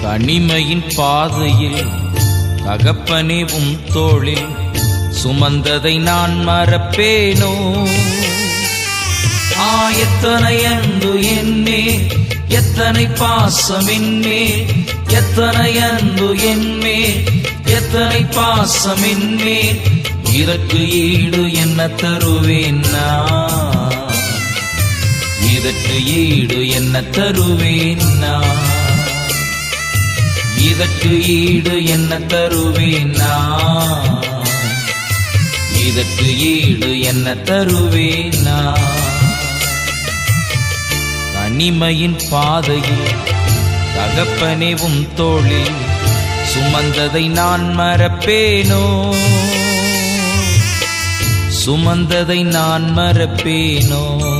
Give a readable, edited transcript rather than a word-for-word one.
தனிமையின் பாதையில் தகப்பனே உம் தோளில் சுமந்ததை நான் மறப்பேனோ? எத்தனை அன்பு என்மே, எத்தனை பாசம் என்மே, எத்தனை அன்பு என்மே, எத்தனை பாசம் என்மே, இதற்கு ஈடு என்ன தருவேன் நான்? இதற்கு ஈடு என்ன தருவேன் நான்? இதற்கு ஈடு என்ன தருவேன் நான்? இதற்கு ஈடு என்ன தருவேன் நான்? தனிமையின் பாதையில் தகப்பனே உம் தோளில் சுமந்ததை நான் மறப்பேனோ? சுமந்ததை நான் மறப்பேனோ?